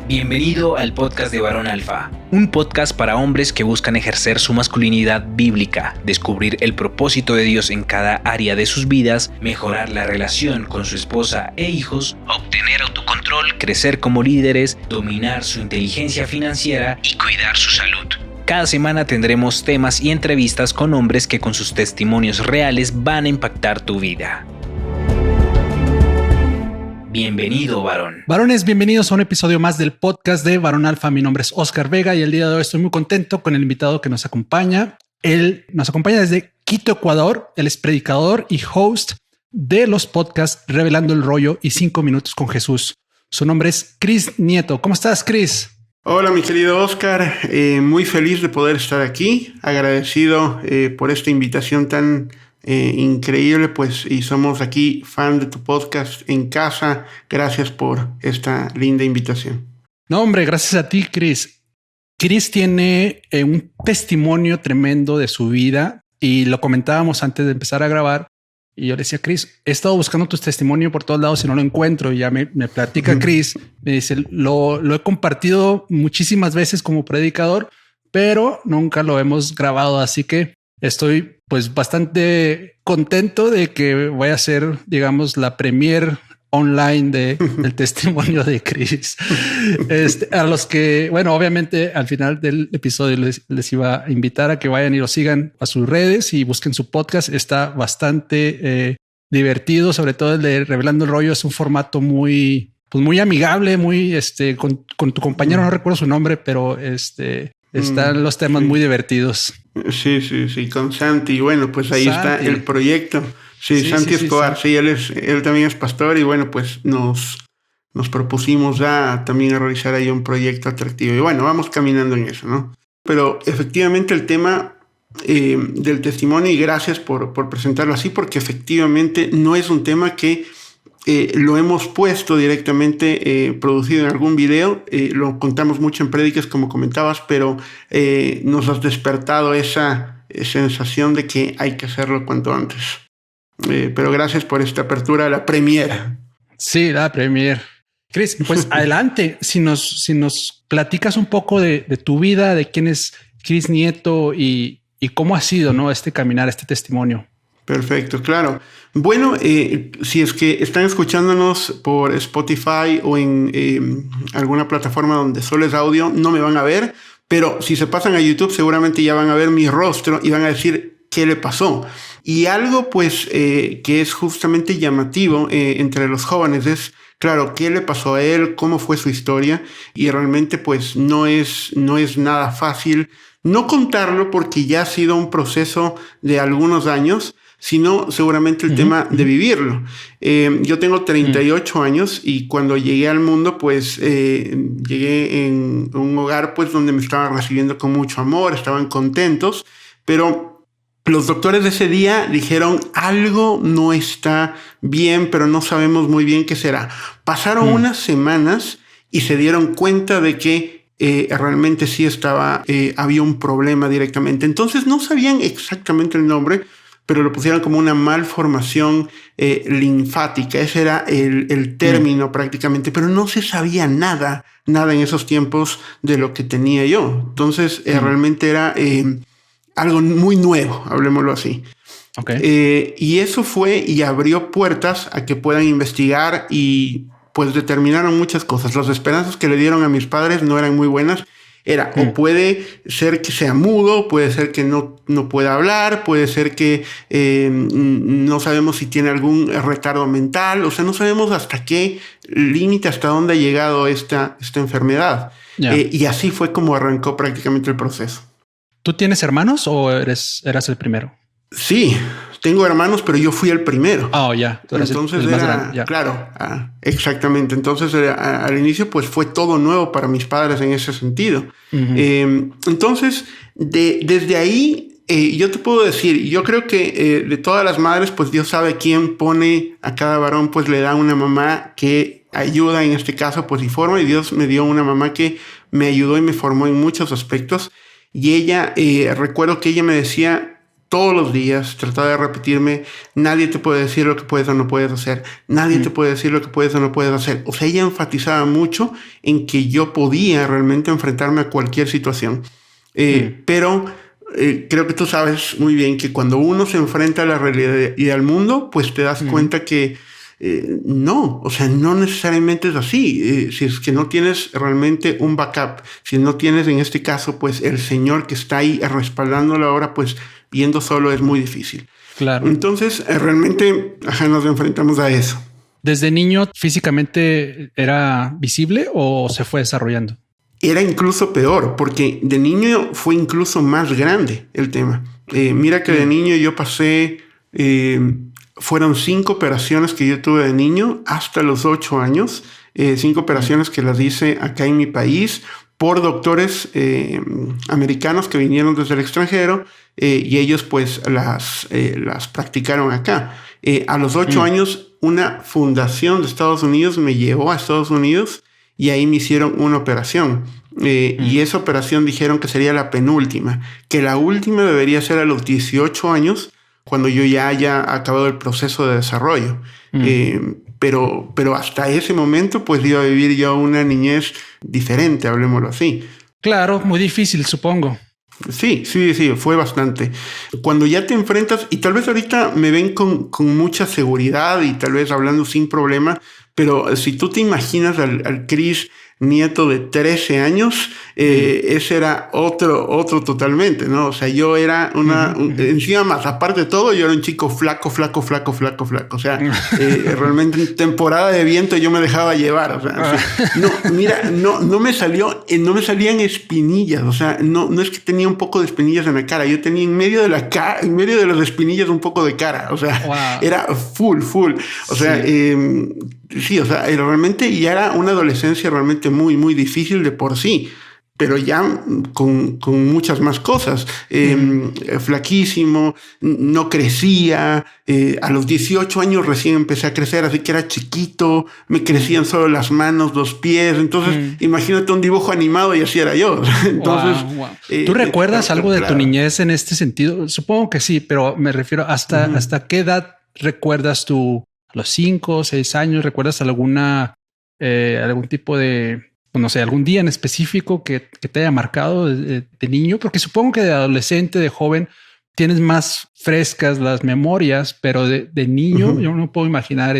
Bienvenido al podcast de Varón Alfa, un podcast para hombres que buscan ejercer su masculinidad bíblica, descubrir el propósito de Dios en cada área de sus vidas, mejorar la relación con su esposa e hijos, obtener autocontrol, crecer como líderes, dominar su inteligencia financiera y cuidar su salud. Cada semana tendremos temas y entrevistas con hombres que con sus testimonios reales van a impactar tu vida. Bienvenido, varón. Varones, bienvenidos a un episodio más del podcast de Varón Alfa. Mi nombre es Oscar Vega y el día de hoy estoy muy contento con el invitado que nos acompaña. Él nos acompaña desde Quito, Ecuador. Él es predicador y host de los podcasts Revelando el Rollo y 5 Minutos con Jesús. Su nombre es Chris Nieto. ¿Cómo estás, Chris? Hola, mi querido Oscar. Muy feliz de poder estar aquí. Agradecido por esta invitación tan increíble, pues, y somos aquí fan de tu podcast en casa. Gracias por esta linda invitación. No, hombre, gracias a ti, Chris. Chris tiene un testimonio tremendo de su vida y lo comentábamos antes de empezar a grabar. Y yo le decía, Chris, he estado buscando tu testimonio por todos lados y no lo encuentro. Y ya me platica Chris, me dice, lo he compartido muchísimas veces como predicador, pero nunca lo hemos grabado. Así que estoy pues bastante contento de que voy a ser, digamos, la premier online del testimonio de Chris. A los que, bueno, obviamente al final del episodio les iba a invitar a que vayan y lo sigan a sus redes y busquen su podcast. Está bastante divertido, sobre todo el de Revelando el Rollo. Es un formato muy amigable, muy con tu compañero, no recuerdo su nombre, pero están los temas muy divertidos. Sí, con Santi. Bueno, pues ahí está el proyecto. Sí, Santi Escobar. Sí, él también es pastor y bueno, pues nos propusimos también a realizar ahí un proyecto atractivo. Y bueno, vamos caminando en eso, ¿no? Pero efectivamente el tema del testimonio, y gracias por presentarlo así, porque efectivamente no es un tema que lo hemos puesto directamente producido en algún video, lo contamos mucho en prédicas como comentabas, pero nos has despertado esa sensación de que hay que hacerlo cuanto antes. Pero gracias por esta apertura a la premier. Sí, la premier. Chris, pues adelante, si nos platicas un poco de tu vida, de quién es Chris Nieto y cómo ha sido, ¿no?, este caminar, este testimonio. Perfecto, claro. Bueno, si es que están escuchándonos por Spotify o en alguna plataforma donde solo es audio, no me van a ver, pero si se pasan a YouTube seguramente ya van a ver mi rostro y van a decir qué le pasó. Y algo pues que es justamente llamativo entre los jóvenes es, claro, qué le pasó a él, cómo fue su historia, y realmente pues no es nada fácil no contarlo porque ya ha sido un proceso de algunos años, sino seguramente el tema de vivirlo. Yo tengo 38 años y cuando llegué al mundo, pues llegué en un hogar pues donde me estaban recibiendo con mucho amor, estaban contentos, pero los doctores de ese día dijeron algo no está bien, pero no sabemos muy bien qué será. Pasaron unas semanas y se dieron cuenta de que realmente sí había un problema directamente. Entonces no sabían exactamente el nombre, pero lo pusieron como una malformación linfática. Ese era el término prácticamente, pero no se sabía nada en esos tiempos de lo que tenía yo. Entonces realmente era algo muy nuevo, hablemoslo así. Okay. Y eso fue y abrió puertas a que puedan investigar y pues determinaron muchas cosas. Las esperanzas que le dieron a mis padres no eran muy buenas. O puede ser que sea mudo, puede ser que no pueda hablar, puede ser que no sabemos si tiene algún retardo mental, o sea, no sabemos hasta qué límite, hasta dónde ha llegado esta enfermedad. Yeah. Y así fue como arrancó prácticamente el proceso. ¿Tú tienes hermanos o eras el primero? Sí, tengo hermanos, pero yo fui el primero. Oh, ya. Entonces el más grande, yeah. Claro, exactamente. Entonces al inicio pues fue todo nuevo para mis padres en ese sentido. Entonces desde ahí yo te puedo decir, yo creo que de todas las madres pues Dios sabe quién pone a cada varón, pues le da una mamá que ayuda en este caso pues y forma, y Dios me dio una mamá que me ayudó y me formó en muchos aspectos. Y ella, recuerdo que ella me decía, todos los días trataba de repetirme, nadie te puede decir lo que puedes o no puedes hacer, nadie te puede decir lo que puedes o no puedes hacer. O sea, ella enfatizaba mucho en que yo podía realmente enfrentarme a cualquier situación. Pero creo que tú sabes muy bien que cuando uno se enfrenta a la realidad y al mundo, pues te das cuenta que no, o sea, no necesariamente es así. Si es que no tienes realmente un backup, si no tienes en este caso, pues el Señor que está ahí respaldándolo ahora, pues yendo solo es muy difícil. Claro. Entonces, realmente nos enfrentamos a eso. ¿Desde niño físicamente era visible o se fue desarrollando? Era incluso peor, porque de niño fue incluso más grande el tema. Mira que de niño yo pasé... fueron 5 operaciones que yo tuve de niño hasta los 8 años. 5 operaciones que las hice acá en mi país por doctores americanos que vinieron desde el extranjero y ellos pues las practicaron acá. A los 8 años una fundación de Estados Unidos me llevó a Estados Unidos y ahí me hicieron una operación. Y esa operación dijeron que sería la penúltima, que la última debería ser a los 18 años, cuando yo ya haya acabado el proceso de desarrollo. Pero hasta ese momento, pues iba a vivir yo una niñez diferente, hablemoslo así. Claro, muy difícil, supongo. Sí, fue bastante. Cuando ya te enfrentas, y tal vez ahorita me ven con mucha seguridad y tal vez hablando sin problema, pero si tú te imaginas al Chris nieto de 13 años, ese era otro totalmente, ¿no? O sea, yo era encima más, aparte de todo, yo era un chico flaco. O sea, realmente en temporada de viento yo me dejaba llevar, o sea, no, mira, no me salían espinillas, o sea, no es que tenía un poco de espinillas en la cara, yo tenía en medio de las espinillas un poco de cara, o sea, era full, o sea, sí, o sea, realmente ya era una adolescencia realmente muy, muy difícil de por sí, pero ya con muchas más cosas. Flaquísimo, no crecía. A los 18 años recién empecé a crecer, así que era chiquito, me crecían solo las manos, los pies. Entonces, imagínate un dibujo animado y así era yo. Entonces, ¿tú recuerdas algo de tu niñez en este sentido? Supongo que sí, pero me refiero hasta qué edad recuerdas tú. Los 5 o 6 años, ¿recuerdas algún tipo de, no sé, algún día en específico que te haya marcado de niño? Porque supongo que de adolescente, de joven, tienes más frescas las memorias, pero de niño yo no puedo imaginar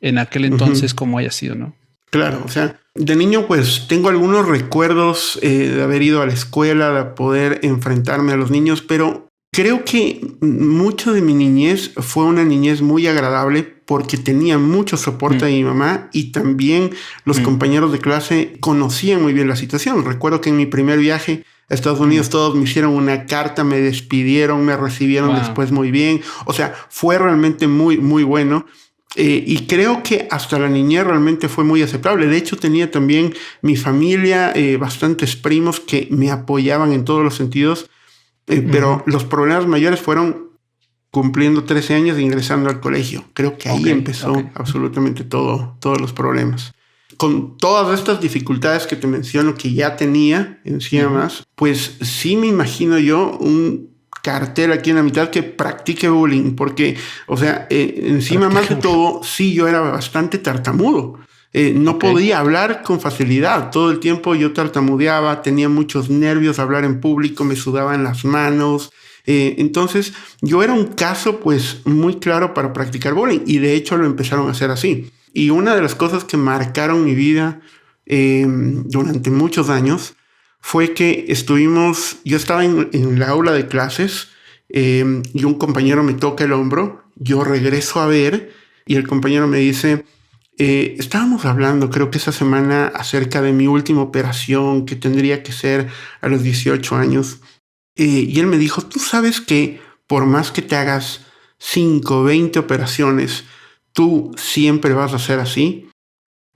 en aquel entonces cómo haya sido, ¿no? Claro, o sea, de niño pues tengo algunos recuerdos de haber ido a la escuela, de poder enfrentarme a los niños, pero creo que mucho de mi niñez fue una niñez muy agradable porque tenía mucho soporte de mi mamá y también los compañeros de clase conocían muy bien la situación. Recuerdo que en mi primer viaje a Estados Unidos todos me hicieron una carta, me despidieron, me recibieron después muy bien. O sea, fue realmente muy, muy bueno. Y creo que hasta la niñez realmente fue muy aceptable. De hecho, tenía también mi familia, bastantes primos que me apoyaban en todos los sentidos. Pero los problemas mayores fueron cumpliendo 13 años e ingresando al colegio. Creo que ahí empezó absolutamente todos los problemas. Con todas estas dificultades que te menciono que ya tenía encima más, pues sí me imagino yo un cartel aquí en la mitad que practique bullying, porque, o sea, encima más de todo, sí, yo era bastante tartamudo. No podía hablar con facilidad. Todo el tiempo yo tartamudeaba, tenía muchos nervios, hablar en público, me sudaban las manos. Entonces yo era un caso pues muy claro para practicar bullying y de hecho lo empezaron a hacer así. Y una de las cosas que marcaron mi vida durante muchos años fue que yo estaba en la aula de clases y un compañero me toca el hombro, yo regreso a ver y el compañero me dice... estábamos hablando, creo que esa semana, acerca de mi última operación que tendría que ser a los 18 años. Y él me dijo, tú sabes que por más que te hagas 5, 20 operaciones, tú siempre vas a ser así.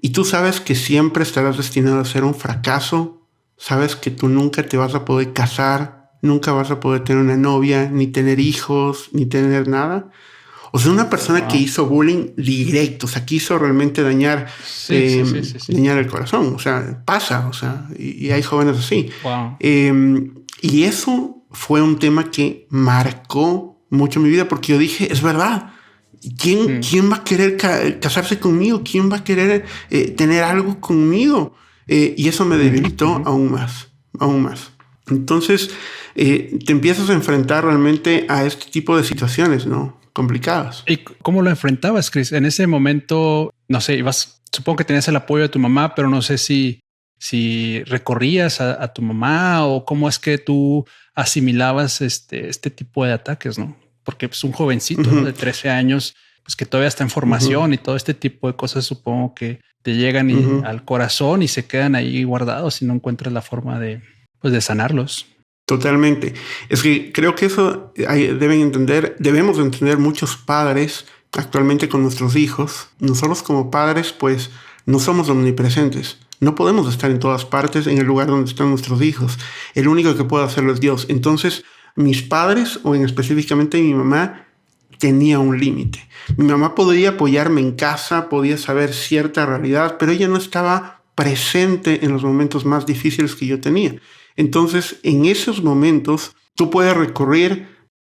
Y tú sabes que siempre estarás destinado a ser un fracaso. Sabes que tú nunca te vas a poder casar, nunca vas a poder tener una novia, ni tener hijos, ni tener nada. O sea, una persona que hizo bullying directo, o sea, quiso realmente dañar el corazón. O sea, pasa, o sea, y hay jóvenes así. Y eso fue un tema que marcó mucho mi vida, porque yo dije, es verdad, ¿quién va a querer casarse conmigo? ¿Quién va a querer tener algo conmigo? Y eso me debilitó aún más. Entonces, te empiezas a enfrentar realmente a este tipo de situaciones, ¿no? Complicadas. ¿Y cómo lo enfrentabas, Chris? En ese momento, no sé, supongo que tenías el apoyo de tu mamá, pero no sé si recorrías a tu mamá o cómo es que tú asimilabas este tipo de ataques, ¿no? Porque es un jovencito, ¿no? De 13 años, pues que todavía está en formación y todo este tipo de cosas, supongo que te llegan al corazón y se quedan ahí guardados si no encuentras la forma de sanarlos. Totalmente. Es que creo que eso debemos entender muchos padres actualmente con nuestros hijos. Nosotros como padres, pues, no somos omnipresentes. No podemos estar en todas partes en el lugar donde están nuestros hijos. El único que puede hacerlo es Dios. Entonces, mis padres, o específicamente mi mamá, tenía un límite. Mi mamá podía apoyarme en casa, podía saber cierta realidad, pero ella no estaba presente en los momentos más difíciles que yo tenía. Entonces, en esos momentos, tú puedes recurrir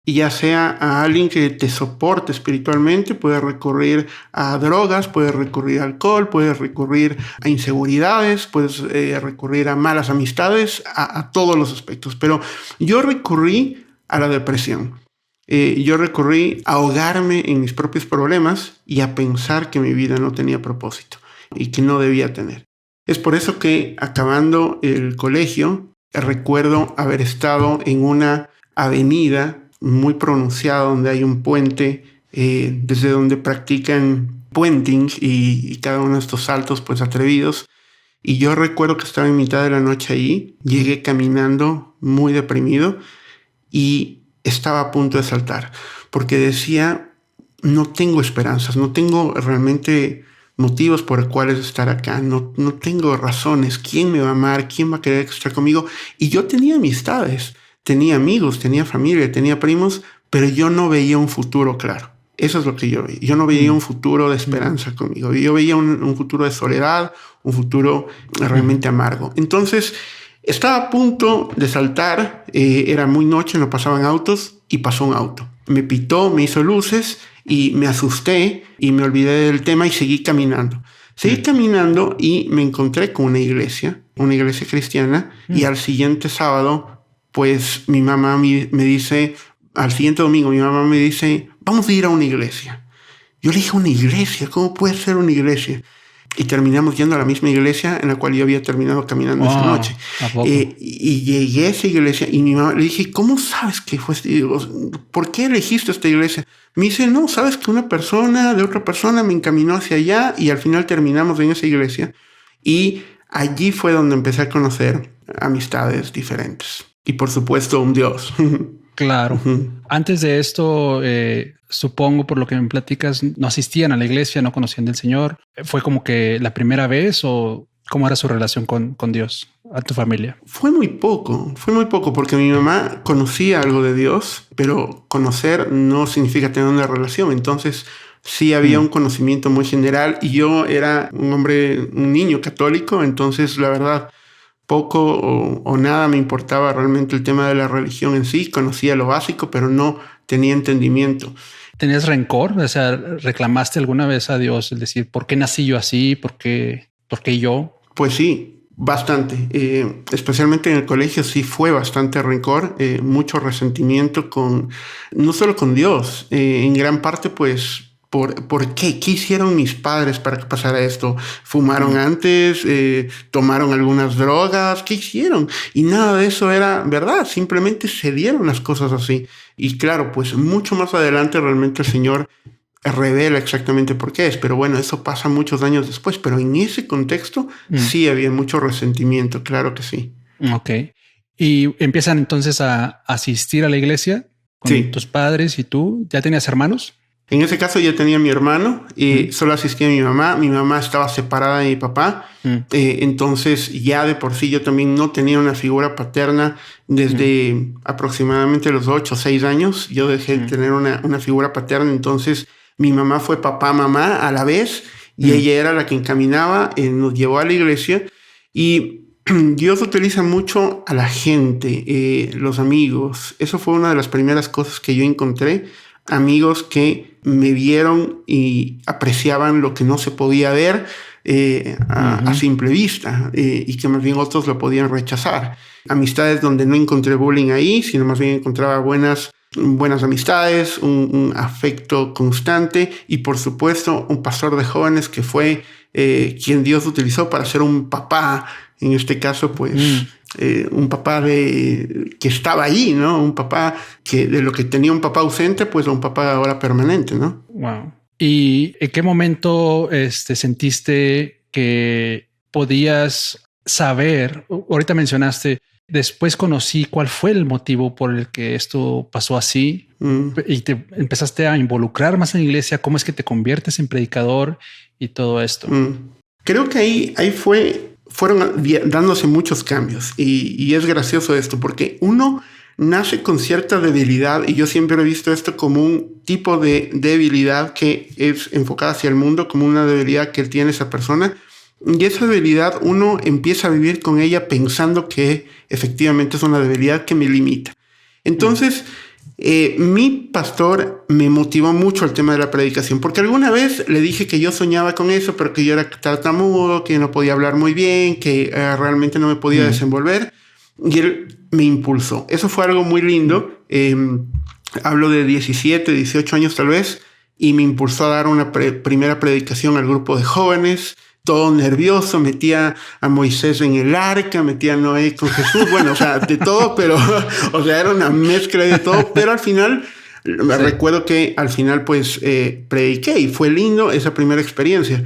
ya sea a alguien que te soporte espiritualmente, puedes recurrir a drogas, puedes recurrir a alcohol, puedes recurrir a inseguridades, puedes recurrir a malas amistades, a todos los aspectos. Pero yo recurrí a la depresión. Yo recurrí a ahogarme en mis propios problemas y a pensar que mi vida no tenía propósito y que no debía tener. Es por eso que, acabando el colegio, recuerdo haber estado en una avenida muy pronunciada donde hay un puente, desde donde practican puenting y cada uno de estos saltos pues atrevidos. Y yo recuerdo que estaba en mitad de la noche ahí, llegué caminando muy deprimido y estaba a punto de saltar, porque decía, no tengo esperanzas, no tengo realmente motivos por los cuales estar acá, no tengo razones, ¿quién me va a amar? ¿Quién va a querer estar conmigo? Y yo tenía amistades, tenía amigos, tenía familia, tenía primos, pero yo no veía un futuro claro. Eso es lo que yo veía. Yo no veía un futuro de esperanza conmigo. Yo veía un futuro de soledad, un futuro realmente amargo. Entonces, estaba a punto de saltar, era muy noche, no pasaban autos y pasó un auto. Me pitó, me hizo luces y me asusté y me olvidé del tema y seguí caminando. Seguí caminando y me encontré con una iglesia cristiana y al siguiente sábado, pues mi mamá me dice, al siguiente domingo mi mamá me dice, vamos a ir a una iglesia. Yo le dije, ¿una iglesia? ¿Cómo puede ser una iglesia? Y terminamos yendo a la misma iglesia en la cual yo había terminado caminando esa noche. Y llegué a esa iglesia y mi mamá le dije, ¿cómo sabes que fue esta iglesia? ¿Por qué elegiste esta iglesia? Me dice, no, sabes que una persona de otra persona me encaminó hacia allá y al final terminamos en esa iglesia. Y allí fue donde empecé a conocer amistades diferentes. Y por supuesto, un Dios. Claro. Antes de esto, supongo por lo que me platicas, no asistían a la iglesia, no conocían del Señor. ¿Fue como que la primera vez o cómo era su relación con Dios, a tu familia? Fue muy poco porque mi mamá conocía algo de Dios, pero conocer no significa tener una relación. Entonces sí había un conocimiento muy general y yo era un niño católico, entonces la verdad poco o nada me importaba realmente el tema de la religión en sí. Conocía lo básico, pero no tenía entendimiento. ¿Tenías rencor? O sea, ¿reclamaste alguna vez a Dios? Es decir, ¿por qué nací yo así? ¿Por qué yo? Pues sí, bastante. Especialmente en el colegio sí fue bastante rencor, mucho resentimiento no solo con Dios, en gran parte pues ¿por qué? ¿Qué hicieron mis padres para que pasara esto? ¿Fumaron antes? ¿Tomaron algunas drogas? ¿Qué hicieron? Y nada de eso era verdad, simplemente se dieron las cosas así. Y claro, pues mucho más adelante realmente el Señor revela exactamente por qué es, pero bueno, eso pasa muchos años después, pero en ese contexto sí había mucho resentimiento, claro que sí. Ok. ¿Y empiezan entonces a asistir a la iglesia con tus padres y tú? ¿Ya tenías hermanos? En ese caso ya tenía mi hermano y solo asistía a mi mamá. Mi mamá estaba separada de mi papá. Entonces ya de por sí yo también no tenía una figura paterna desde aproximadamente los 8 o 6 años. Yo dejé de tener una figura paterna. Entonces mi mamá fue papá, mamá a la vez y ella era la que encaminaba, nos llevó a la iglesia y Dios utiliza mucho a la gente, los amigos. Eso fue una de las primeras cosas que yo encontré. Amigos que me vieron y apreciaban lo que no se podía ver a simple vista, y que más bien otros lo podían rechazar. Amistades donde no encontré bullying ahí, sino más bien encontraba buenas amistades, un afecto constante y por supuesto un pastor de jóvenes que fue quien Dios utilizó para ser un papá. En este caso, pues, un papá que estaba ahí, ¿no? Un papá que de lo que tenía un papá ausente, pues, a un papá ahora permanente, ¿no? Wow. ¿Y en qué momento sentiste que podías saber? Ahorita mencionaste, después conocí cuál fue el motivo por el que esto pasó así y te empezaste a involucrar más en la iglesia. ¿Cómo es que te conviertes en predicador y todo esto? Creo que ahí fueron dándose muchos cambios y es gracioso esto porque uno nace con cierta debilidad y yo siempre he visto esto como un tipo de debilidad que es enfocada hacia el mundo, como una debilidad que tiene esa persona, y esa debilidad uno empieza a vivir con ella pensando que efectivamente es una debilidad que me limita. Entonces mi pastor me motivó mucho el tema de la predicación, porque alguna vez le dije que yo soñaba con eso, pero que yo era tartamudo, que no podía hablar muy bien, que realmente no me podía desenvolver, y él me impulsó. Eso fue algo muy lindo. Hablo de 17, 18 años tal vez, y me impulsó a dar una primera predicación al grupo de jóvenes. Todo nervioso, metía a Moisés en el arca, metía a Noé con Jesús, bueno, o sea, de todo, pero, o sea, era una mezcla de todo, pero al final, me recuerdo que al final, pues, prediqué y fue lindo esa primera experiencia.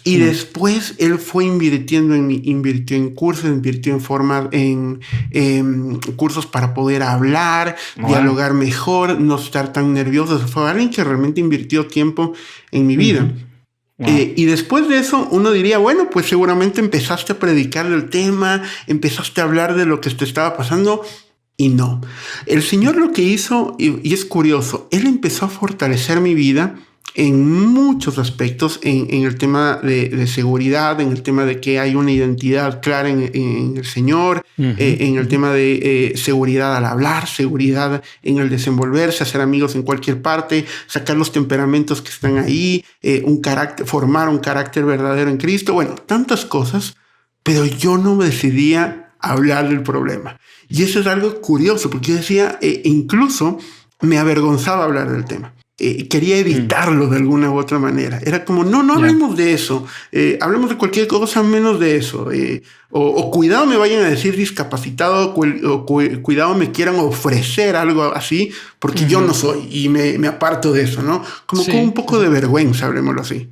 Y después él fue invirtiendo en mí, invirtió en cursos, invirtió en cursos para poder hablar, dialogar mejor, no estar tan nervioso. Fue alguien que realmente invirtió tiempo en mi vida. Wow. Y después de eso uno diría, bueno, pues seguramente empezaste a predicar del tema, empezaste a hablar de lo que te estaba pasando, y no. El Señor lo que hizo, y es curioso, Él empezó a fortalecer mi vida en muchos aspectos, en el tema de seguridad, en el tema de que hay una identidad clara en el Señor, en el tema de seguridad al hablar, seguridad en el desenvolverse, hacer amigos en cualquier parte, sacar los temperamentos que están ahí, formar un carácter verdadero en Cristo. Bueno, tantas cosas, pero yo no me decidía a hablar del problema. Y eso es algo curioso, porque yo decía, incluso me avergonzaba hablar del tema. Quería evitarlo de alguna u otra manera. Era como, no hablemos de eso. Hablemos de cualquier cosa menos de eso. O cuidado me vayan a decir discapacitado, o cuidado me quieran ofrecer algo así, porque yo no soy y me aparto de eso, ¿no? Como con un poco de vergüenza, hablemoslo así.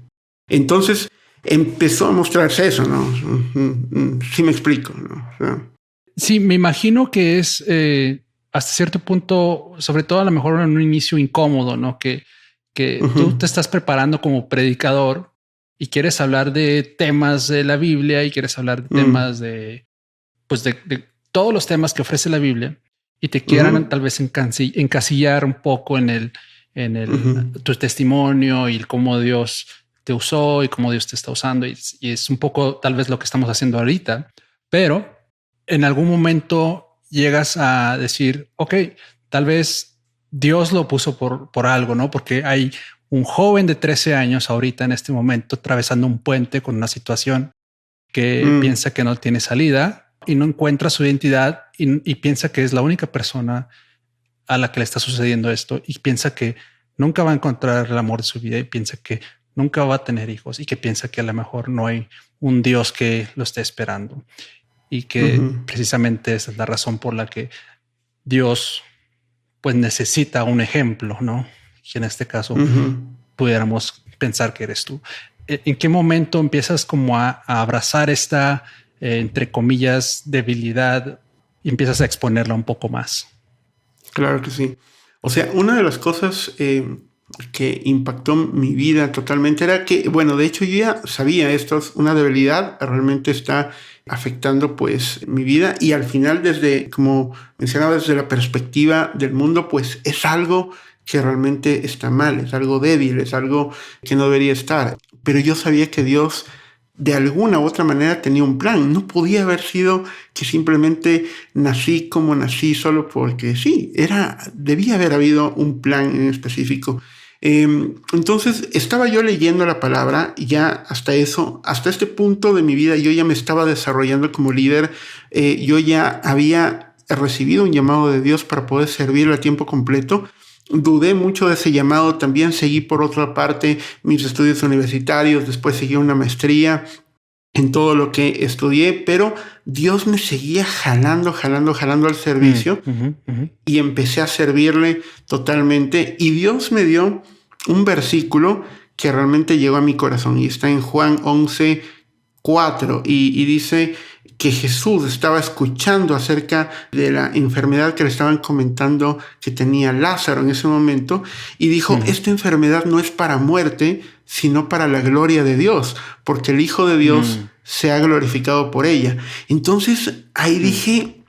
Entonces empezó a mostrarse eso, ¿no? Sí me explico, ¿no? O sea, sí, me imagino que es... hasta cierto punto, sobre todo a lo mejor en un inicio incómodo, ¿no? Que tú te estás preparando como predicador y quieres hablar de temas de la Biblia y quieres hablar de temas de todos los temas que ofrece la Biblia y te quieran tal vez encasillar un poco en tu testimonio y cómo Dios te usó y cómo Dios te está usando. Y es un poco tal vez lo que estamos haciendo ahorita, pero en algún momento llegas a decir, ok, tal vez Dios lo puso por algo, ¿no? Porque hay un joven de 13 años ahorita en este momento atravesando un puente con una situación que piensa que no tiene salida y no encuentra su identidad y piensa que es la única persona a la que le está sucediendo esto y piensa que nunca va a encontrar el amor de su vida y piensa que nunca va a tener hijos y que piensa que a lo mejor no hay un Dios que lo esté esperando. Y que precisamente esa es la razón por la que Dios pues necesita un ejemplo, ¿no? Y en este caso pudiéramos pensar que eres tú. ¿En qué momento empiezas como a abrazar esta, entre comillas, debilidad y empiezas a exponerla un poco más? Claro que sí. O sea, una de las cosas que impactó mi vida totalmente era que, bueno, de hecho yo ya sabía esto, es una debilidad, realmente está afectando pues mi vida y al final como mencionaba, desde la perspectiva del mundo, pues es algo que realmente está mal, es algo débil, es algo que no debería estar. Pero yo sabía que Dios de alguna u otra manera tenía un plan. No podía haber sido que simplemente nací como nací solo porque sí, debía haber habido un plan en específico. Entonces estaba yo leyendo la palabra y ya hasta este punto de mi vida yo ya me estaba desarrollando como líder. Yo ya había recibido un llamado de Dios para poder servirle a tiempo completo. Dudé mucho de ese llamado, también seguí por otra parte mis estudios universitarios, después seguí una maestría en todo lo que estudié, pero Dios me seguía jalando al servicio y empecé a servirle totalmente. Y Dios me dio un versículo que realmente llegó a mi corazón y está en Juan 11:4 y dice que Jesús estaba escuchando acerca de la enfermedad que le estaban comentando que tenía Lázaro en ese momento y dijo, esta enfermedad no es para muerte, sino para la gloria de Dios, porque el Hijo de Dios se ha glorificado por ella. Entonces ahí dije,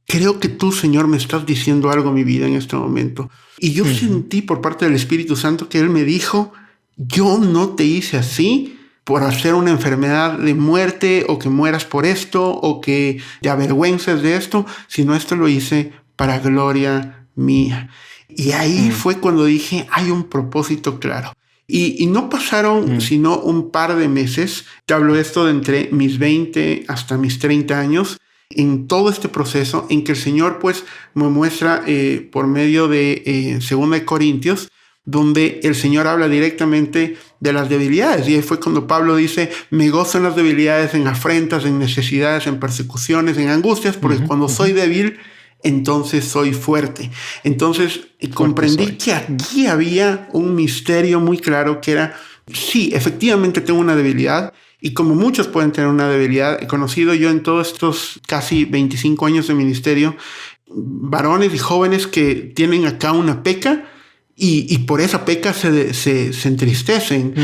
creo que tú, Señor, me estás diciendo algo a mi vida en este momento. Y yo sentí por parte del Espíritu Santo que Él me dijo, yo no te hice así por hacer una enfermedad de muerte o que mueras por esto o que te avergüences de esto, sino esto lo hice para gloria mía. Y ahí fue cuando dije, hay un propósito claro. Y no pasaron sino un par de meses, te hablo esto de entre mis 20 hasta mis 30 años, en todo este proceso en que el Señor pues me muestra por medio de 2 Corintios, donde el Señor habla directamente de las debilidades. Y ahí fue cuando Pablo dice, me gozo en las debilidades, en afrentas, en necesidades, en persecuciones, en angustias, porque cuando soy débil, entonces soy fuerte. Entonces comprendí que aquí había un misterio muy claro que era, sí, efectivamente tengo una debilidad. Y como muchos pueden tener una debilidad, he conocido yo en todos estos casi 25 años de ministerio, varones y jóvenes que tienen acá una peca y por esa peca se entristecen.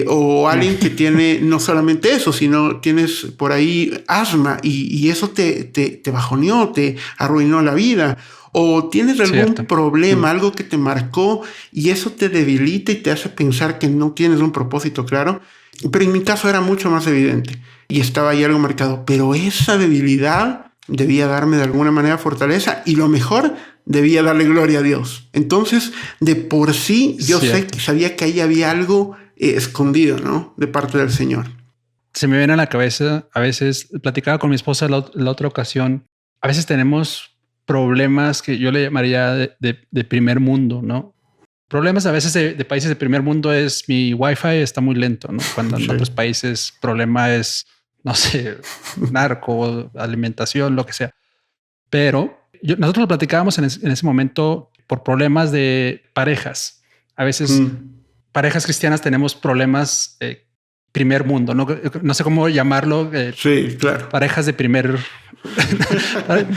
O alguien que tiene no solamente eso, sino tienes por ahí asma y eso te bajoneó, te arruinó la vida. O tienes algún problema, algo que te marcó y eso te debilita y te hace pensar que no tienes un propósito claro. Pero en mi caso era mucho más evidente y estaba ahí algo marcado. Pero esa debilidad debía darme de alguna manera fortaleza y lo mejor, debía darle gloria a Dios. Entonces, de por sí, yo sabía que ahí había algo escondido, ¿no? De parte del Señor. Se me viene a la cabeza, a veces, platicaba con mi esposa la otra ocasión, a veces tenemos problemas que yo le llamaría de primer mundo, ¿no? Problemas a veces de países de primer mundo es mi Wi-Fi está muy lento, ¿no? Cuando en otros países problema es, no sé, narco, alimentación, lo que sea. Pero nosotros lo platicábamos en ese momento por problemas de parejas. A veces parejas cristianas tenemos problemas primer mundo, no sé cómo llamarlo. Sí, claro. Parejas de primer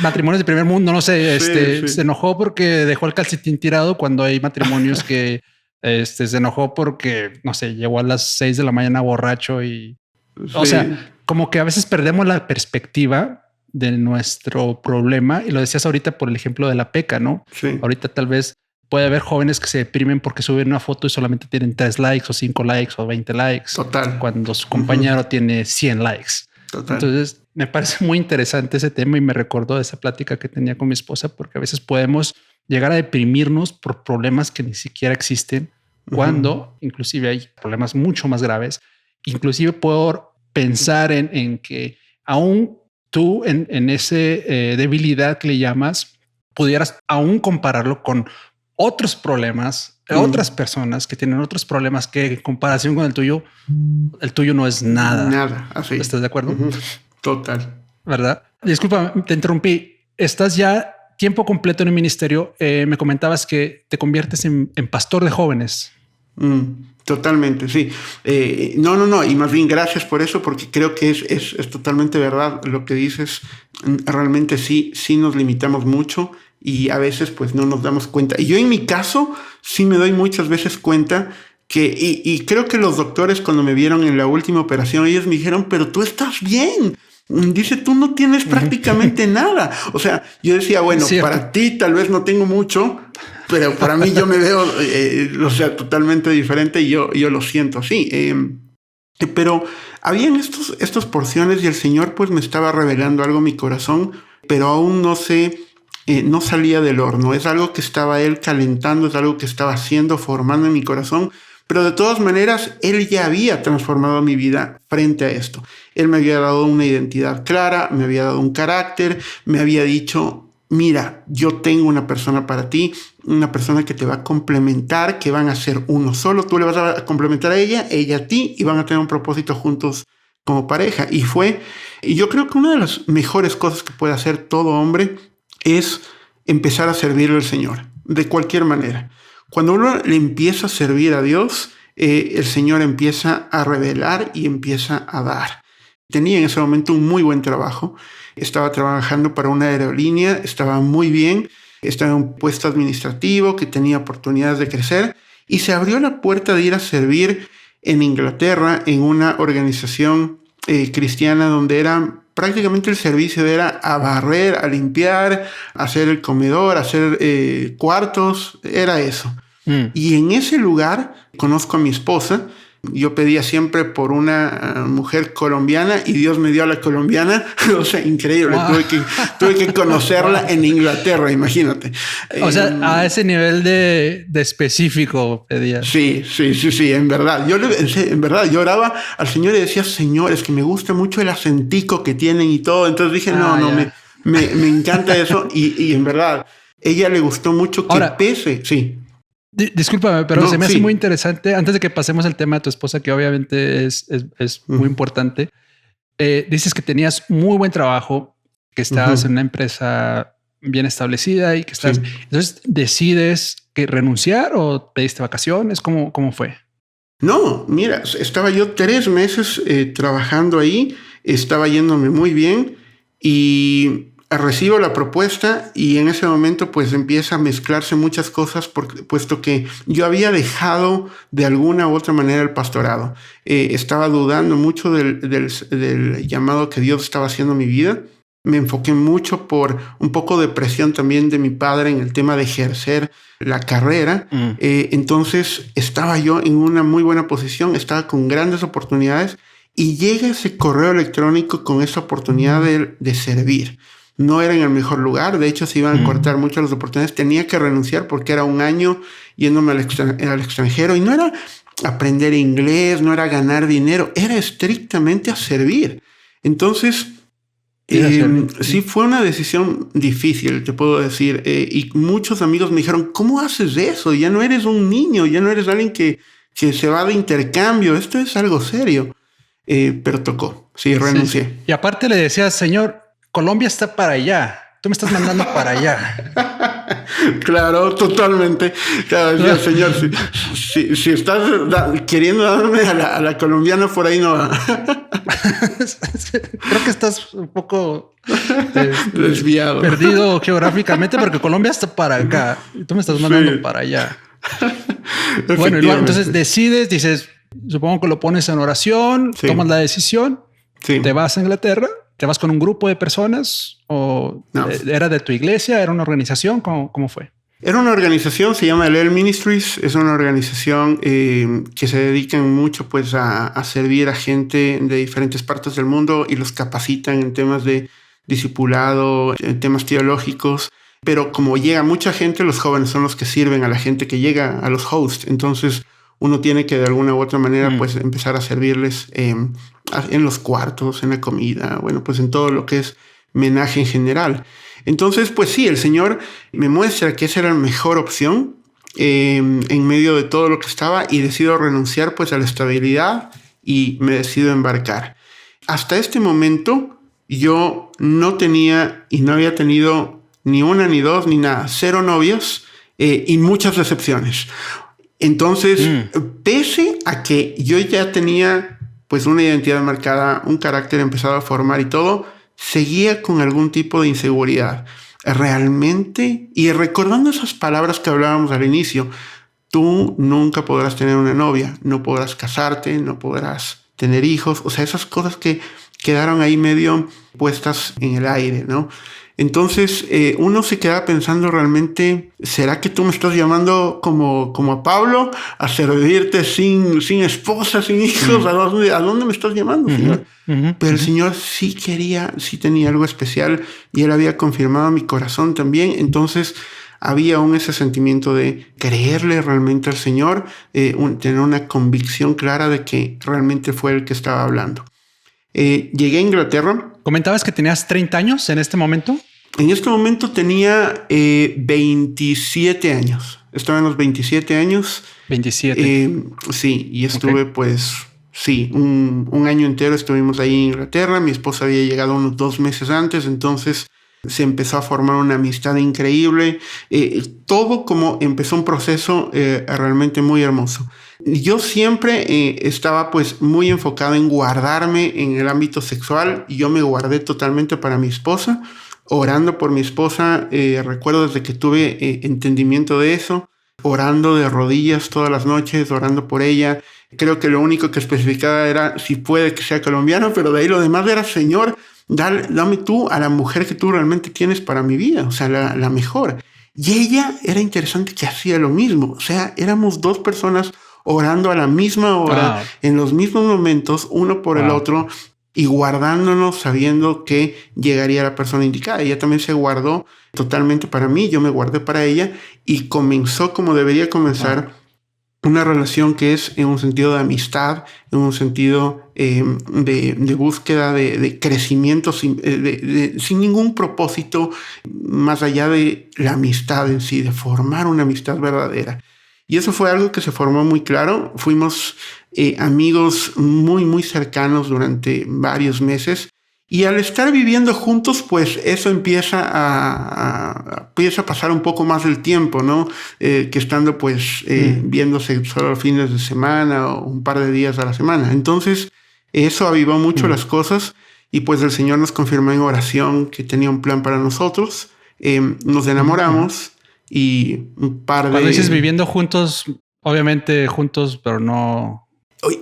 matrimonios de primer mundo, no sé, se enojó porque dejó el calcetín tirado cuando hay matrimonios que se enojó porque, no sé, llegó a las 6 de la mañana borracho y, o sea, como que a veces perdemos la perspectiva de nuestro problema y lo decías ahorita por el ejemplo de la peca, ¿no? Sí. Ahorita tal vez puede haber jóvenes que se deprimen porque suben una foto y solamente tienen 3 likes o 5 likes o 20 likes. Total. Cuando su compañero tiene 100 likes. Total. Entonces me parece muy interesante ese tema y me recordó de esa plática que tenía con mi esposa porque a veces podemos llegar a deprimirnos por problemas que ni siquiera existen cuando inclusive hay problemas mucho más graves. Inclusive puedo pensar en que aún tú en ese debilidad que le llamas pudieras aún compararlo con otros problemas, otras personas que tienen otros problemas que en comparación con el tuyo no es nada. Nada, así. ¿Estás de acuerdo? Total. ¿Verdad? Disculpa, te interrumpí. Estás ya tiempo completo en el ministerio. Me comentabas que te conviertes en pastor de jóvenes. Totalmente, sí. No. Y más bien gracias por eso, porque creo que es totalmente verdad lo que dices. Realmente sí nos limitamos mucho y a veces pues no nos damos cuenta. Y yo en mi caso sí me doy muchas veces cuenta que, y creo que los doctores cuando me vieron en la última operación, ellos me dijeron, pero tú estás bien. Dice, tú no tienes prácticamente nada. O sea, yo decía, bueno, para ti tal vez no tengo mucho, pero para mí yo me veo, totalmente diferente y yo lo siento así. Pero habían estas porciones y el Señor pues me estaba revelando algo en mi corazón, pero aún no salía del horno. Es algo que estaba Él calentando, es algo que estaba haciendo, formando en mi corazón. Pero de todas maneras, Él ya había transformado mi vida frente a esto. Él me había dado una identidad clara, me había dado un carácter, me había dicho, mira, yo tengo una persona para ti, una persona que te va a complementar, que van a ser uno solo. Tú le vas a complementar a ella a ti, y van a tener un propósito juntos como pareja. Y yo creo que una de las mejores cosas que puede hacer todo hombre es empezar a servirle al Señor, de cualquier manera. Cuando uno le empieza a servir a Dios, el Señor empieza a revelar y empieza a dar. Tenía en ese momento un muy buen trabajo. Estaba trabajando para una aerolínea, estaba muy bien, estaba en un puesto administrativo que tenía oportunidades de crecer, y se abrió la puerta de ir a servir en Inglaterra en una organización cristiana donde prácticamente el servicio era a barrer, a limpiar, a hacer el comedor, a hacer cuartos, era eso. Y en ese lugar conozco a mi esposa. Yo pedía siempre por una mujer colombiana y Dios me dio a la colombiana. O sea, increíble. Wow. Tuve que conocerla en Inglaterra, imagínate. O sea, a ese nivel de específico pedía. Sí, en verdad. En verdad, yo oraba al Señor y decía, Señor, es que me gusta mucho el acentico que tienen y todo. Entonces dije, me encanta eso. Y en verdad, ella le gustó mucho que pese. Sí. Discúlpame, pero se me hace muy interesante. Antes de que pasemos al tema de tu esposa, que obviamente es muy importante. Dices que tenías muy buen trabajo, que estabas en una empresa bien establecida y que estás... Sí. Entonces, ¿decides que renunciar o pediste vacaciones? ¿Cómo fue? No, mira, estaba yo 3 meses trabajando ahí, estaba yéndome muy bien y recibo la propuesta, y en ese momento pues empieza a mezclarse muchas cosas puesto que yo había dejado de alguna u otra manera el pastorado. Estaba dudando mucho del llamado que Dios estaba haciendo en mi vida. Me enfoqué mucho por un poco de presión también de mi padre en el tema de ejercer la carrera. Entonces estaba yo en una muy buena posición, estaba con grandes oportunidades, y llega ese correo electrónico con esa oportunidad de servir. No era en el mejor lugar, de hecho se iban a cortar mucho las oportunidades, tenía que renunciar porque era un año yéndome al extranjero, y no era aprender inglés, no era ganar dinero, era estrictamente a servir. Entonces, sí fue una decisión difícil, te puedo decir, y muchos amigos me dijeron, ¿cómo haces eso? Ya no eres un niño, ya no eres alguien que se va de intercambio, esto es algo serio. Pero tocó, sí, renuncié. Sí. Y aparte le decías, Señor, Colombia está para allá. Tú me estás mandando para allá. Claro, totalmente. Claro, Señor, si estás queriendo darme a la colombiana, por ahí no va. Creo que estás un poco desviado, perdido geográficamente, porque Colombia está para acá y tú me estás mandando para allá. Bueno, entonces dices, supongo que lo pones en oración, tomas la decisión, te vas a Inglaterra. ¿Te vas con un grupo de personas o no? ¿Era de tu iglesia? ¿Era una organización? ¿Cómo fue? Era una organización, se llama El Ministries. Es una organización que se dedica mucho pues, a servir a gente de diferentes partes del mundo y los capacitan en temas de discipulado, en temas teológicos. Pero como llega mucha gente, los jóvenes son los que sirven a la gente que llega, a los hosts. Entonces uno tiene que de alguna u otra manera pues empezar a servirles en los cuartos, en la comida, bueno, pues en todo lo que es menaje en general. Entonces, pues sí, el Señor me muestra que esa era la mejor opción en medio de todo lo que estaba, y decido renunciar pues a la estabilidad y me decido embarcar. Hasta este momento yo no tenía y no había tenido ni una, ni dos, ni nada, 0 novios y muchas decepciones. Entonces, pese a que yo ya tenía pues una identidad marcada, un carácter empezado a formar y todo, seguía con algún tipo de inseguridad. Realmente, y recordando esas palabras que hablábamos al inicio, tú nunca podrás tener una novia, no podrás casarte, no podrás tener hijos, o sea, esas cosas que quedaron ahí medio puestas en el aire, ¿no? Entonces uno se queda pensando realmente, ¿será que tú me estás llamando como a Pablo a servirte sin esposa, sin hijos? ¿A dónde me estás llamando, Señor? Pero el Señor sí tenía algo especial y Él había confirmado mi corazón también. Entonces había aún ese sentimiento de creerle realmente al Señor, tener una convicción clara de que realmente fue el que estaba hablando. Llegué a Inglaterra. ¿Comentabas que tenías 30 años en este momento? En este momento tenía 27 años. Estaba en los 27 años. 27. Sí, y estuve un año entero estuvimos ahí en Inglaterra. Mi esposa había llegado unos 2 meses antes, entonces se empezó a formar una amistad increíble. Todo como empezó un proceso realmente muy hermoso. Yo siempre estaba pues muy enfocado en guardarme en el ámbito sexual y yo me guardé totalmente para mi esposa, orando por mi esposa. Recuerdo desde que tuve entendimiento de eso, orando de rodillas todas las noches, orando por ella. Creo que lo único que especificaba era si puede que sea colombiano, pero de ahí lo demás era, Señor, dame tú a la mujer que tú realmente tienes para mi vida, o sea, la mejor. Y ella era interesante que hacía lo mismo, o sea, éramos 2 personas orando a la misma hora, en los mismos momentos, uno por el otro, y guardándonos sabiendo que llegaría la persona indicada. Ella también se guardó totalmente para mí, yo me guardé para ella, y comenzó como debería comenzar una relación que es en un sentido de amistad, en un sentido de búsqueda, de crecimiento sin ningún propósito más allá de la amistad en sí, de formar una amistad verdadera. Y eso fue algo que se formó muy claro. Fuimos amigos muy, muy cercanos durante varios meses. Y al estar viviendo juntos, pues eso empieza a pasar un poco más del tiempo, ¿no? Que estando pues viéndose solo los fines de semana o un par de días a la semana. Entonces eso avivó mucho las cosas y pues el Señor nos confirmó en oración que tenía un plan para nosotros. Nos enamoramos y un par de... Cuando dices viviendo juntos, obviamente juntos, pero no...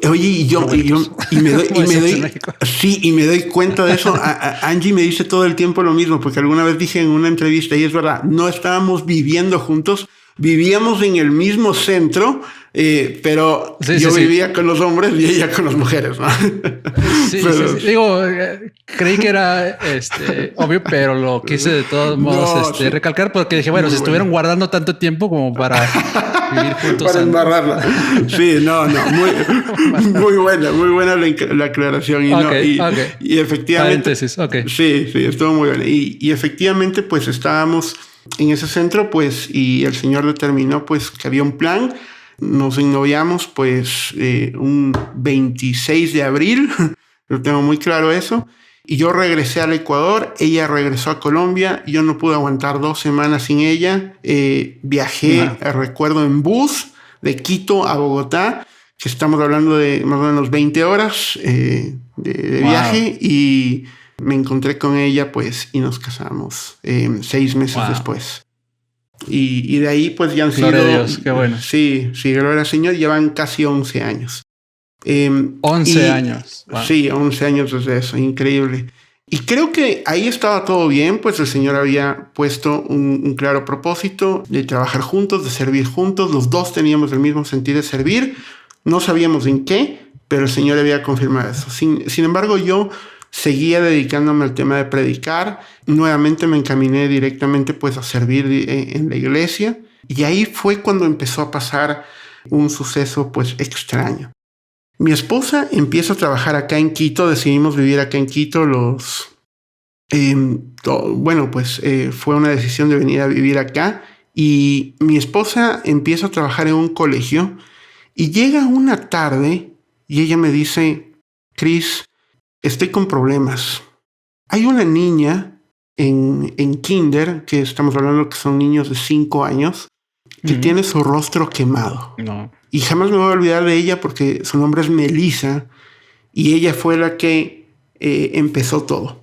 Oye, y me doy cuenta de eso. Angie me dice todo el tiempo lo mismo, porque alguna vez dije en una entrevista, y es verdad, no estábamos viviendo juntos, vivíamos en el mismo centro, pero yo vivía con los hombres y ella con las mujeres, ¿no? Sí. Digo, creí que era obvio, pero lo quise de todos modos recalcar, porque dije, bueno, se estuvieron guardando tanto tiempo como para vivir juntos. Para embarrarla. Sí, muy buena la aclaración. Y efectivamente. Paréntesis, Sí, estuvo muy bien. Y efectivamente, pues estábamos en ese centro, pues, y el Señor determinó, pues, que había un plan. Nos ennoviamos, pues, un 26 de abril. Lo tengo muy claro eso. Y yo regresé al Ecuador, ella regresó a Colombia, yo no pude aguantar 2 semanas sin ella. Viajé, recuerdo, en bus de Quito a Bogotá, que estamos hablando de más o menos 20 horas de viaje, y me encontré con ella, pues, y nos casamos 6 meses después. Y de ahí, pues, ya han sido... Gloria a Dios, qué bueno. Sí, gloria al Señor, llevan casi 11 años. 11 años. Wow. Sí, 11 años desde eso, increíble. Y creo que ahí estaba todo bien, pues el Señor había puesto un claro propósito de trabajar juntos, de servir juntos. Los 2 teníamos el mismo sentir de servir. No sabíamos en qué, pero el Señor había confirmado eso. Sin embargo, yo seguía dedicándome al tema de predicar. Nuevamente me encaminé directamente pues a servir en la iglesia. Y ahí fue cuando empezó a pasar un suceso pues extraño. Mi esposa empieza a trabajar acá en Quito, decidimos vivir acá en Quito. Fue una decisión de venir a vivir acá y mi esposa empieza a trabajar en un colegio y llega una tarde y ella me dice, Chris, estoy con problemas. Hay una niña en kinder, que estamos hablando que son niños de 5 años, que tiene su rostro quemado. No. Y jamás me voy a olvidar de ella porque su nombre es Melissa y ella fue la que empezó todo.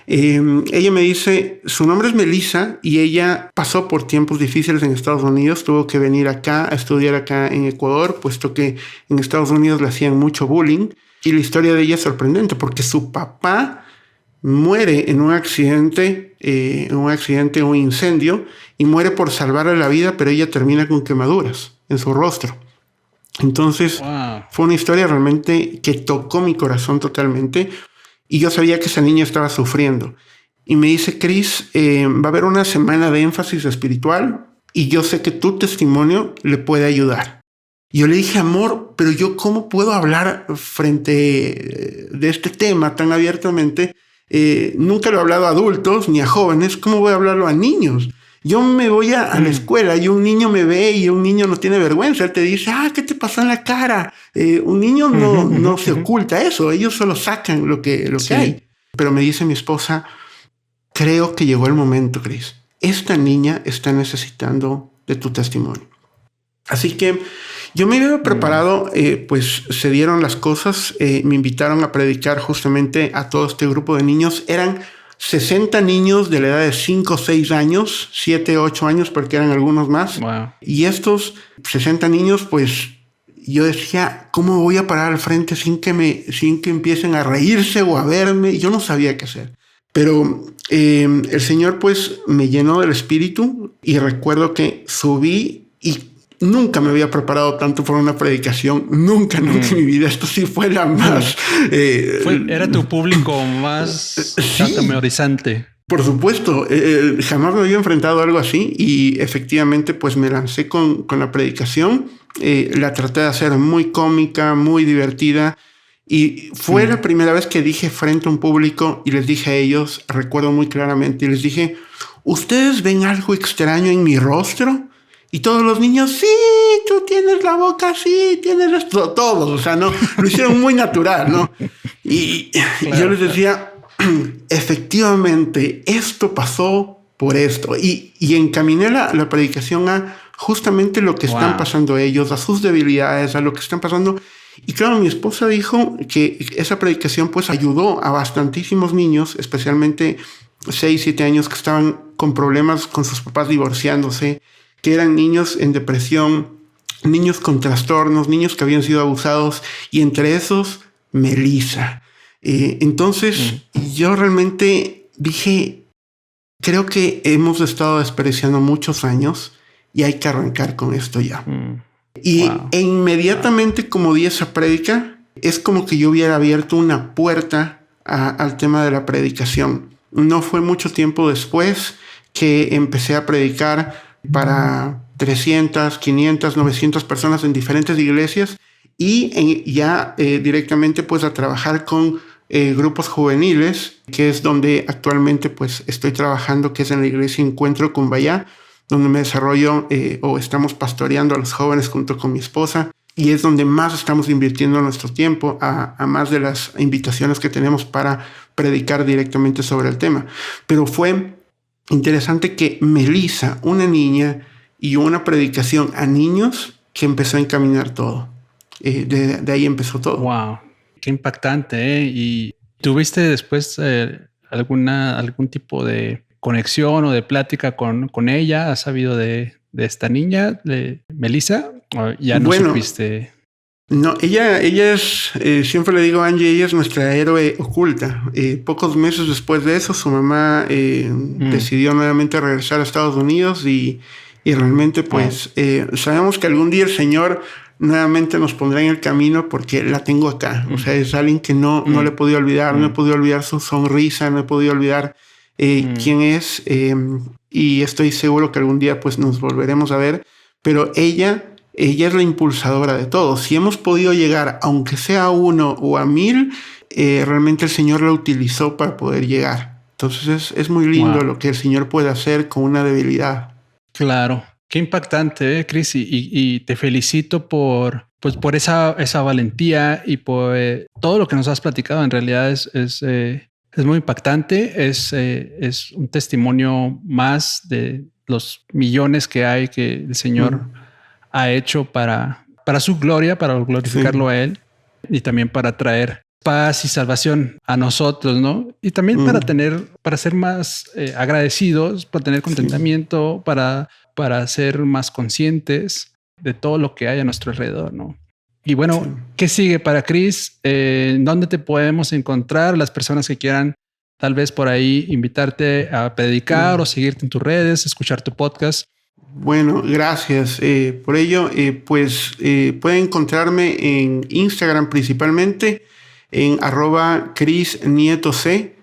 Ella me dice, su nombre es Melissa y ella pasó por tiempos difíciles en Estados Unidos. Tuvo que venir acá a estudiar acá en Ecuador, puesto que en Estados Unidos le hacían mucho bullying. Y la historia de ella es sorprendente porque su papá muere en un accidente, un incendio, y muere por salvarle la vida, pero ella termina con quemaduras en su rostro. Entonces, fue una historia realmente que tocó mi corazón totalmente, y yo sabía que esa niña estaba sufriendo. Y me dice, Chris, va a haber una semana de énfasis espiritual, y yo sé que tu testimonio le puede ayudar. Y yo le dije, amor, pero yo ¿cómo puedo hablar frente de este tema tan abiertamente? Nunca lo he hablado a adultos ni a jóvenes. ¿Cómo voy a hablarlo a niños? Yo me voy a la escuela y un niño me ve y un niño no tiene vergüenza. Él te dice, ¿qué te pasó en la cara? Un niño no se oculta eso. Ellos solo sacan lo que hay. Pero me dice mi esposa, creo que llegó el momento, Chris. Esta niña está necesitando de tu testimonio. Así que yo me había preparado, pues se dieron las cosas, me invitaron a predicar justamente a todo este grupo de niños. Eran 60 niños de la edad de 5, 6 años, 7, 8 años, porque eran algunos más. Wow. Y estos 60 niños, pues yo decía, ¿cómo voy a parar al frente sin que empiecen a reírse o a verme? Yo no sabía qué hacer. Pero el Señor pues me llenó del Espíritu y recuerdo que subí y nunca me había preparado tanto para una predicación. Nunca en mi vida. Esto sí fue la más... era tu público más atemorizante. Por supuesto. Jamás me había enfrentado a algo así y efectivamente pues me lancé con la predicación. La traté de hacer muy cómica, muy divertida. Y fue la primera vez que dije frente a un público y les dije a ellos, recuerdo muy claramente, y les dije, ¿ustedes ven algo extraño en mi rostro? Y todos los niños, sí, tú tienes la boca así, tienes esto, todos, o sea, no, lo hicieron muy natural, ¿no? Y claro, yo les decía, efectivamente, esto pasó por esto. Y encaminé la predicación a justamente lo que están pasando ellos, a sus debilidades, a lo que están pasando. Y claro, mi esposa dijo que esa predicación pues ayudó a bastantísimos niños, especialmente 6, 7 años que estaban con problemas con sus papás divorciándose, que eran niños en depresión, niños con trastornos, niños que habían sido abusados, y entre esos, Melissa. Entonces, yo realmente dije, creo que hemos estado desperdiciando muchos años y hay que arrancar con esto ya. Y inmediatamente como di esa prédica, es como que yo hubiera abierto una puerta al tema de la predicación. No fue mucho tiempo después que empecé a predicar para 300, 500, 900 personas en diferentes iglesias y ya directamente pues a trabajar con grupos juveniles, que es donde actualmente pues estoy trabajando, que es en la iglesia Encuentro Cumbayá, donde me desarrollo o estamos pastoreando a los jóvenes junto con mi esposa, y es donde más estamos invirtiendo nuestro tiempo a más de las invitaciones que tenemos para predicar directamente sobre el tema. Pero fue interesante que Melissa, una niña, y una predicación a niños que empezó a encaminar todo. De ahí empezó todo. ¡Wow! Qué impactante, ¿eh? ¿Y tuviste después algún tipo de conexión o de plática con ella? ¿Has sabido de esta niña, de Melissa? ¿O ya no supiste? No, ella es, siempre le digo a Angie, ella es nuestra héroe oculta. Pocos meses después de eso, su mamá decidió nuevamente regresar a Estados Unidos y realmente pues sabemos que algún día el Señor nuevamente nos pondrá en el camino porque la tengo acá. O sea, es alguien que no le he podido olvidar, no he podido olvidar su sonrisa, no he podido olvidar quién es, y estoy seguro que algún día pues nos volveremos a ver, pero ella es la impulsadora de todo. Si hemos podido llegar, aunque sea a 1 o a 1000, realmente el Señor la utilizó para poder llegar. Entonces es muy lindo lo que el Señor puede hacer con una debilidad. Claro, qué impactante, Chris, y te felicito por esa valentía y por todo lo que nos has platicado. En realidad es muy impactante, es un testimonio más de los millones que hay que el Señor ha hecho para su gloria, para glorificarlo a Él y también para traer paz y salvación a nosotros, ¿no? Y también para ser más agradecidos, para tener contentamiento, para ser más conscientes de todo lo que hay a nuestro alrededor, ¿no? Y bueno, ¿qué sigue para Chris? ¿Dónde te podemos encontrar? Las personas que quieran tal vez por ahí invitarte a predicar o seguirte en tus redes, escuchar tu podcast. Bueno, gracias por ello. Pueden encontrarme en Instagram principalmente, en @ChrisNietoC,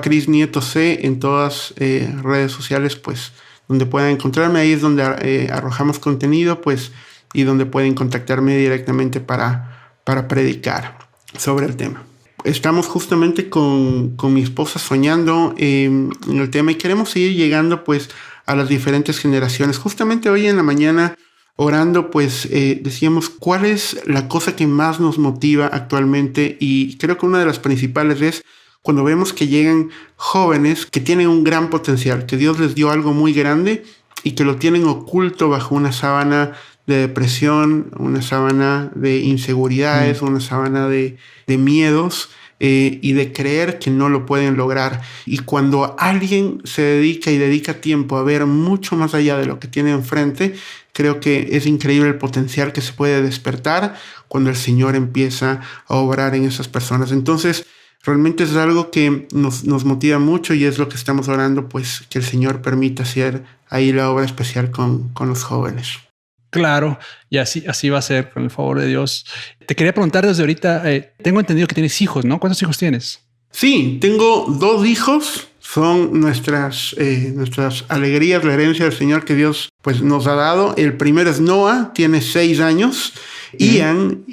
@ChrisNietoC, en todas redes sociales, pues, donde puedan encontrarme. Ahí es donde arrojamos contenido, pues, y donde pueden contactarme directamente para predicar sobre el tema. Estamos justamente con mi esposa soñando en el tema y queremos seguir llegando, pues, a las diferentes generaciones. Justamente hoy en la mañana, orando, pues decíamos cuál es la cosa que más nos motiva actualmente, y creo que una de las principales es cuando vemos que llegan jóvenes que tienen un gran potencial, que Dios les dio algo muy grande y que lo tienen oculto bajo una sábana de depresión, una sábana de inseguridades, una sábana de miedos, y de creer que no lo pueden lograr. Y cuando alguien se dedica tiempo a ver mucho más allá de lo que tiene enfrente, creo que es increíble el potencial que se puede despertar cuando el Señor empieza a obrar en esas personas. Entonces, realmente es algo que nos motiva mucho, y es lo que estamos orando, pues, que el Señor permita hacer ahí la obra especial con los jóvenes. Claro, y así va a ser, con el favor de Dios. Te quería preguntar desde ahorita, tengo entendido que tienes hijos, ¿no? ¿Cuántos hijos tienes? Sí, tengo 2 hijos. Son nuestras alegrías, la herencia del Señor que Dios, pues, nos ha dado. El primero es Noah, tiene 6 años. Ian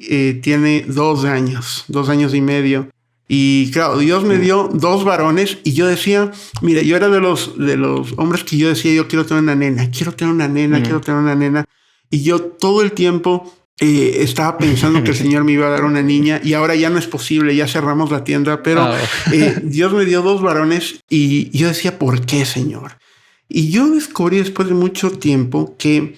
tiene 2 años, 2 años y medio. Y claro, Dios me dio 2 varones, y yo decía, mira, yo era de los hombres que yo decía, yo quiero tener una nena, quiero tener una nena. Y yo todo el tiempo estaba pensando que el Señor me iba a dar una niña, y ahora ya no es posible, ya cerramos la tienda, pero Dios me dio 2 varones, y yo decía, ¿por qué, Señor? Y yo descubrí después de mucho tiempo que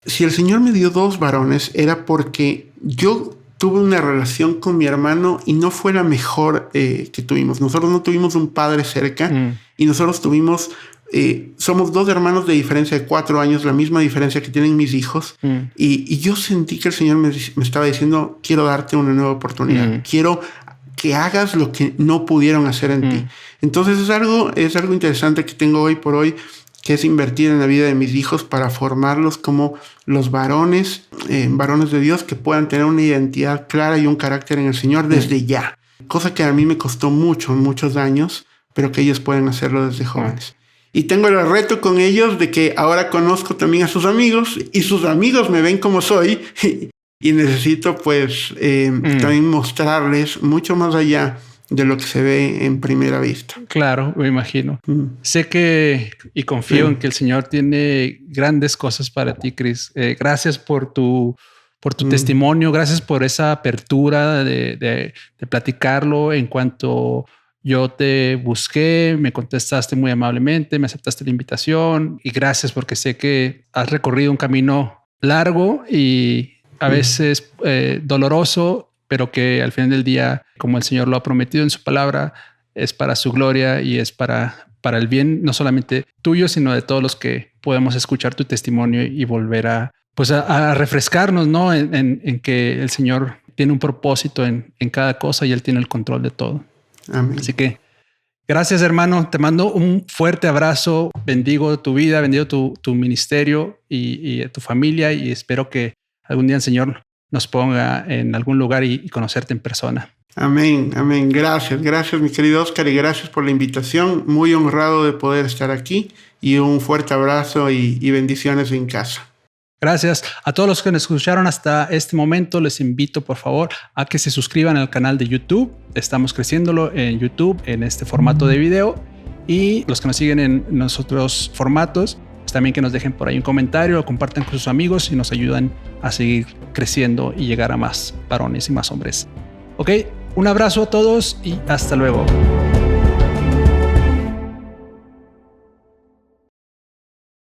si el Señor me dio 2 varones era porque yo tuve una relación con mi hermano y no fue la mejor que tuvimos. Nosotros no tuvimos un padre cerca, y nosotros tuvimos... somos 2 hermanos de diferencia de 4 años, la misma diferencia que tienen mis hijos. Y yo sentí que el Señor me estaba diciendo, quiero darte una nueva oportunidad. Quiero que hagas lo que no pudieron hacer en ti. Entonces es algo interesante que tengo hoy por hoy, que es invertir en la vida de mis hijos para formarlos como los varones de Dios, que puedan tener una identidad clara y un carácter en el Señor desde ya. Cosa que a mí me costó muchos años, pero que ellos pueden hacerlo desde jóvenes. Y tengo el reto con ellos de que ahora conozco también a sus amigos, y sus amigos me ven como soy, y necesito, pues, también mostrarles mucho más allá de lo que se ve en primera vista. Claro, me imagino. Sé que y confío en que el Señor tiene grandes cosas para ti, Chris. Gracias por tu testimonio, gracias por esa apertura de platicarlo. En cuanto yo te busqué, me contestaste muy amablemente, me aceptaste la invitación, y gracias porque sé que has recorrido un camino largo y a veces doloroso, pero que al final del día, como el Señor lo ha prometido en su palabra, es para su gloria y es para el bien, no solamente tuyo, sino de todos los que podemos escuchar tu testimonio y volver a refrescarnos, ¿no? En que el Señor tiene un propósito en cada cosa, y Él tiene el control de todo. Amén. Así que gracias, hermano. Te mando un fuerte abrazo. Bendigo tu vida, bendigo tu ministerio y tu familia, y espero que algún día el Señor nos ponga en algún lugar y conocerte en persona. Amén, amén. Gracias, mi querido Oscar, y gracias por la invitación. Muy honrado de poder estar aquí, y un fuerte abrazo y bendiciones en casa. Gracias a todos los que nos escucharon hasta este momento. Les invito, por favor, a que se suscriban al canal de YouTube. Estamos creciéndolo en YouTube en este formato de video, y los que nos siguen en los otros formatos, pues también que nos dejen por ahí un comentario, lo compartan con sus amigos y nos ayudan a seguir creciendo y llegar a más varones y más hombres. Ok, un abrazo a todos y hasta luego.